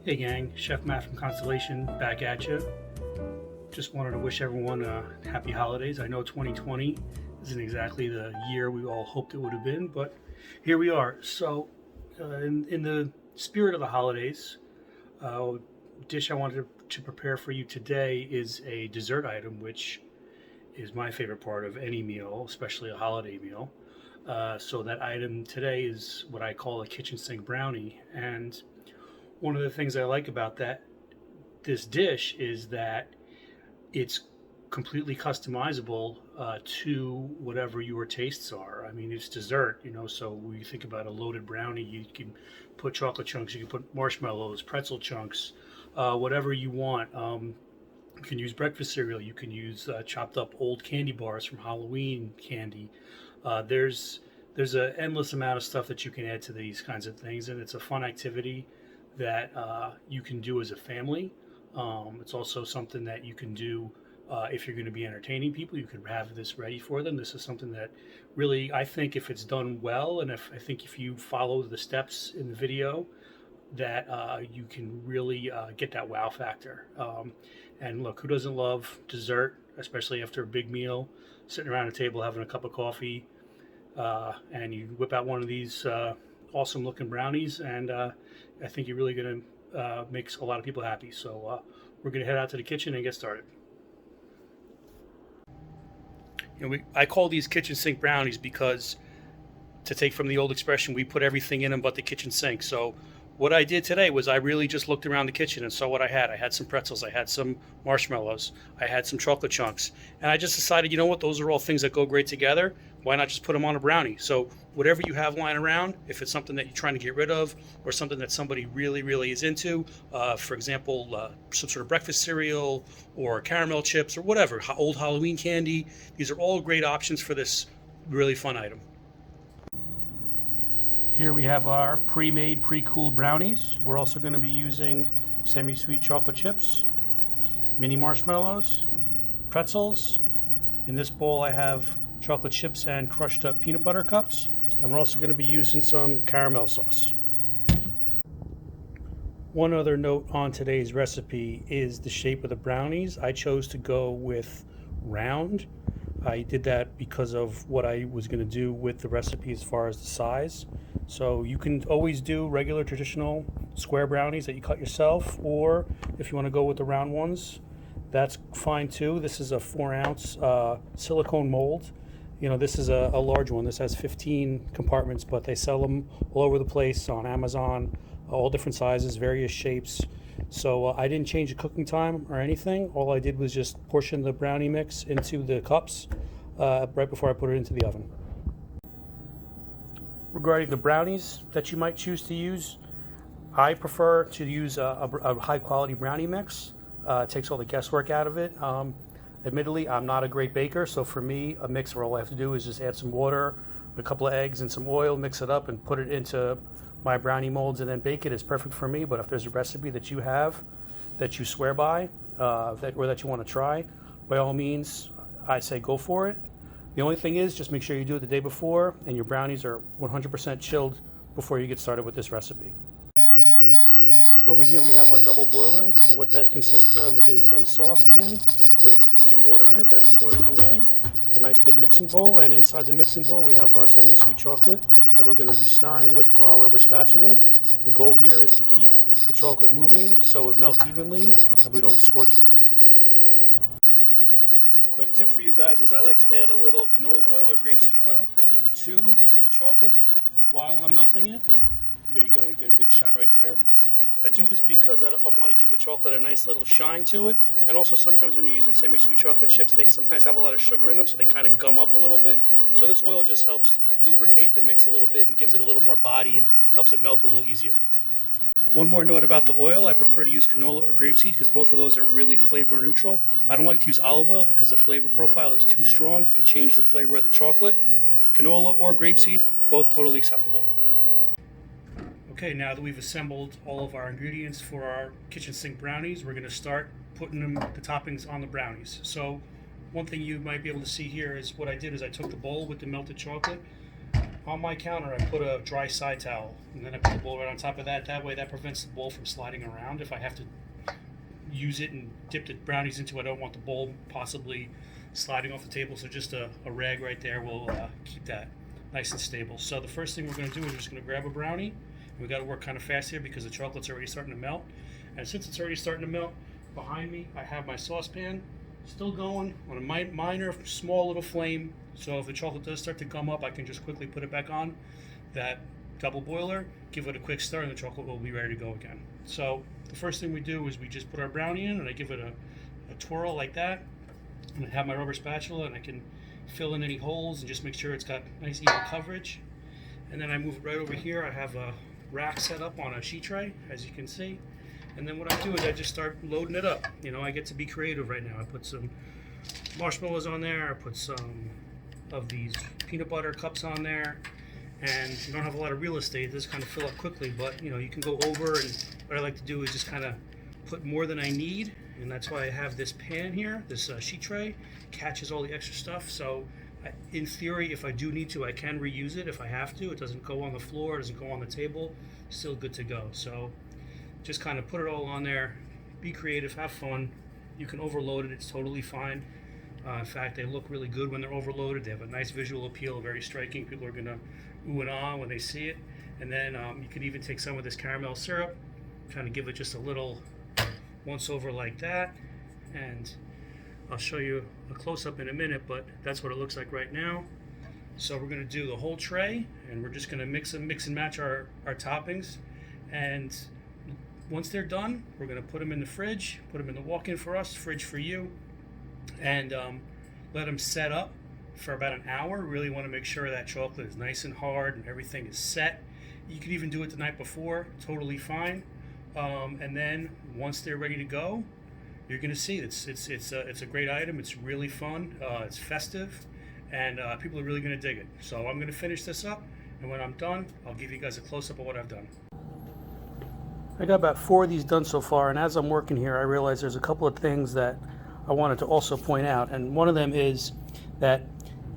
Hey gang, Chef Matt from Constellation back at you. Just wanted to wish everyone happy holidays. I know 2020 isn't exactly the year we all hoped it would have been, but here we are. So, in the spirit of the holidays, dish I wanted to prepare for you today is a dessert item, which is my favorite part of any meal, especially a holiday meal. So that item today is what I call a kitchen sink brownie, and one of the things I like about this dish is that it's completely customizable to whatever your tastes are. I mean, it's dessert, so when you think about a loaded brownie, you can put chocolate chunks, you can put marshmallows, pretzel chunks, whatever you want. You can use breakfast cereal, you can use chopped up old candy bars from Halloween candy. There's an endless amount of stuff that you can add to these kinds of things, and it's a fun activity that you can do as a family. It's also something that you can do if you're going to be entertaining people. You can have this ready for them. This is something that really, I think, if it's done well, and if you follow the steps in the video, that you can really get that wow factor. And look, who doesn't love dessert, especially after a big meal, sitting around a table having a cup of coffee, and you whip out one of these awesome looking brownies, and I think you're really going to make a lot of people happy. So we're going to head out to the kitchen and get started. I call these kitchen sink brownies because, to take from the old expression, we put everything in them but the kitchen sink. So what I did today was I really just looked around the kitchen and saw what I had. I had some pretzels, I had some marshmallows, I had some chocolate chunks, and I just decided, you know what, those are all things that go great together. Why not just put them on a brownie? So whatever you have lying around, if it's something that you're trying to get rid of or something that somebody really, really is into, for example, some sort of breakfast cereal or caramel chips or whatever, old Halloween candy, these are all great options for this really fun item. Here we have our pre-made, pre-cooled brownies. We're also going to be using semi-sweet chocolate chips, mini marshmallows, pretzels. In this bowl I have chocolate chips and crushed up peanut butter cups, and we're also going to be using some caramel sauce. One other note on today's recipe is the shape of the brownies. I chose to go with round. I did that because of what I was going to do with the recipe as far as the size. So you can always do regular traditional square brownies that you cut yourself, or if you want to go with the round ones, that's fine too. This is a 4-ounce silicone mold. This is a large one. This has 15 compartments, but they sell them all over the place on Amazon, all different sizes, various shapes. So I didn't change the cooking time or anything. All I did was just portion the brownie mix into the cups right before I put it into the oven. Regarding the brownies that you might choose to use, I prefer to use a high quality brownie mix. It takes all the guesswork out of it. Admittedly, I'm not a great baker, so for me, a mix where all I have to do is just add some water, a couple of eggs, and some oil, mix it up, and put it into my brownie molds, and then bake it is perfect for me. But if there's a recipe that you have that you swear by, or that you want to try, by all means, I say go for it. The only thing is, just make sure you do it the day before, and your brownies are 100% chilled before you get started with this recipe. Over here we have our double boiler, and what that consists of is a saucepan with some water in it that's boiling away, a nice big mixing bowl, and inside the mixing bowl we have our semi-sweet chocolate that we're going to be stirring with our rubber spatula. The goal here is to keep the chocolate moving so it melts evenly and we don't scorch it. A quick tip for you guys is I like to add a little canola oil or grapeseed oil to the chocolate while I'm melting it. There you go, you get a good shot right there. I do this because I want to give the chocolate a nice little shine to it, and also sometimes when you're using semi-sweet chocolate chips, they sometimes have a lot of sugar in them, so they kind of gum up a little bit. So this oil just helps lubricate the mix a little bit and gives it a little more body and helps it melt a little easier. One more note about the oil, I prefer to use canola or grapeseed because both of those are really flavor neutral. I don't like to use olive oil because the flavor profile is too strong. It could change the flavor of the chocolate. Canola or grapeseed, both totally acceptable. Okay, now that we've assembled all of our ingredients for our kitchen sink brownies, we're going to start putting the toppings on the brownies. So one thing you might be able to see here is what I did is I took the bowl with the melted chocolate on my counter, I put a dry side towel, and then I put the bowl right on top of that. That way, that prevents the bowl from sliding around. If I have to use it and dip the brownies into it, I don't want the bowl possibly sliding off the table. So just a rag right there will keep that nice and stable. So the first thing we're going to do is we're just going to grab a brownie. We got to work kind of fast here because the chocolate's already starting to melt. And since it's already starting to melt, behind me I have my saucepan still going on a minor, small little flame. So if the chocolate does start to gum up, I can just quickly put it back on that double boiler, give it a quick stir, and the chocolate will be ready to go again. So the first thing we do is we just put our brownie in, and I give it a twirl like that. And I have my rubber spatula, and I can fill in any holes and just make sure it's got nice even coverage. And then I move it right over here. I have a rack set up on a sheet tray, as you can see. And then what I do is I just start loading it up. You know, I get to be creative right now. I put some marshmallows on there. I put some of these peanut butter cups on there. And you don't have a lot of real estate. It does kind of fill up quickly, but you know, you can go over, and what I like to do is just kind of put more than I need. And that's why I have this pan here, this sheet tray, catches all the extra stuff. So in theory, if I do need to, I can reuse it if I have to. It doesn't go on the floor, it doesn't go on the table, still good to go. So just kind of put it all on there, be creative, have fun. You can overload it, it's totally fine. In fact, they look really good when they're overloaded. They have a nice visual appeal, very striking. People are gonna ooh and ah when they see it. And then you can even take some of this caramel syrup, kind of give it just a little once over like that. And I'll show you a close-up in a minute, but that's what it looks like right now. So we're gonna do the whole tray, and we're just gonna mix and match our toppings. And once they're done, we're gonna put them in the fridge, put them in the walk-in for us, fridge for you, and let them set up for about an hour. Really want to make sure that chocolate is nice and hard and everything is set. You could even do it the night before, totally fine. And then once they're ready to go, you're going to see it's a great item. It's really fun. It's festive, and people are really going to dig it. So I'm going to finish this up, and when I'm done, I'll give you guys a close-up of what I've done. I got about 4 of these done so far, and as I'm working here, I realize there's a couple of things that I wanted to also point out. And one of them is that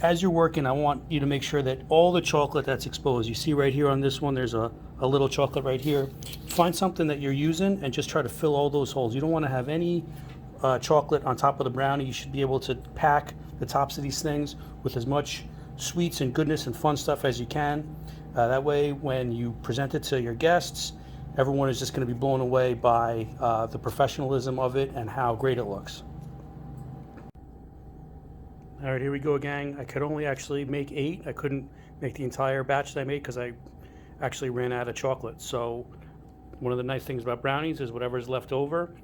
as you're working, I want you to make sure that all the chocolate that's exposed, you see right here on this one, there's a little chocolate right here. Find something that you're using and just try to fill all those holes. You don't want to have any chocolate on top of the brownie. You should be able to pack the tops of these things with as much sweets and goodness and fun stuff as you can. That way, when you present it to your guests, everyone is just going to be blown away by the professionalism of it and how great it looks. All right, here we go, gang. I could only actually make 8. I couldn't make the entire batch that I made because I actually ran out of chocolate. So one of the nice things about brownies is whatever's left over,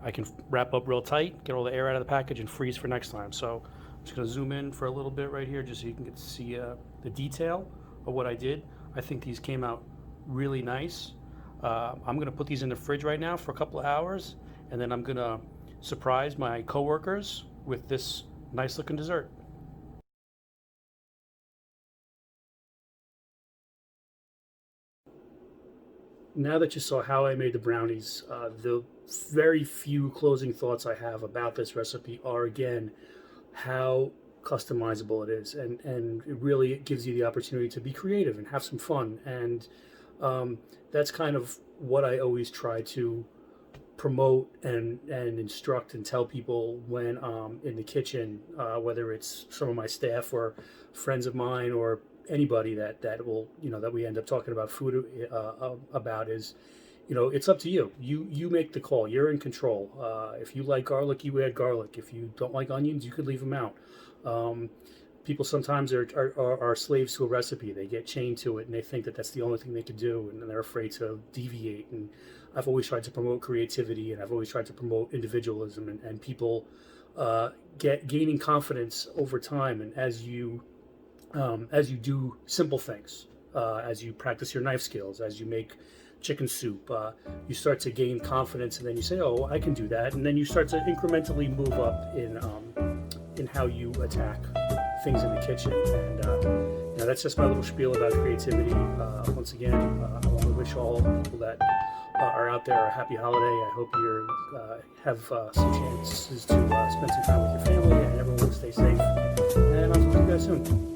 I can wrap up real tight, get all the air out of the package, and freeze for next time. So I'm just going to zoom in for a little bit right here just so you can get to see the detail of what I did. I think these came out really nice. I'm going to put these in the fridge right now for a couple of hours, and then I'm going to surprise my coworkers with this nice looking dessert. Now that you saw how I made the brownies, the very few closing thoughts I have about this recipe are, again, how customizable it is, and it really gives you the opportunity to be creative and have some fun. And that's kind of what I always try to promote and instruct and tell people when in the kitchen, whether it's some of my staff or friends of mine or anybody that will, that we end up talking about food about, is, it's up to you. You make the call. You're in control. If you like garlic, you add garlic. If you don't like onions, you could leave them out. People sometimes are slaves to a recipe. They get chained to it, and they think that that's the only thing they can do, and they're afraid to deviate. And I've always tried to promote creativity, and I've always tried to promote individualism, and people gaining confidence over time. And as you do simple things, as you practice your knife skills, as you make chicken soup, you start to gain confidence, and then you say, "Oh, I can do that," and then you start to incrementally move up in how you attack things in the kitchen. And that's just my little spiel about creativity. Once again, I want to wish all people that are out there a happy holiday. I hope you have some chances to spend some time with your family, and everyone stay safe. And I'll talk to you guys soon.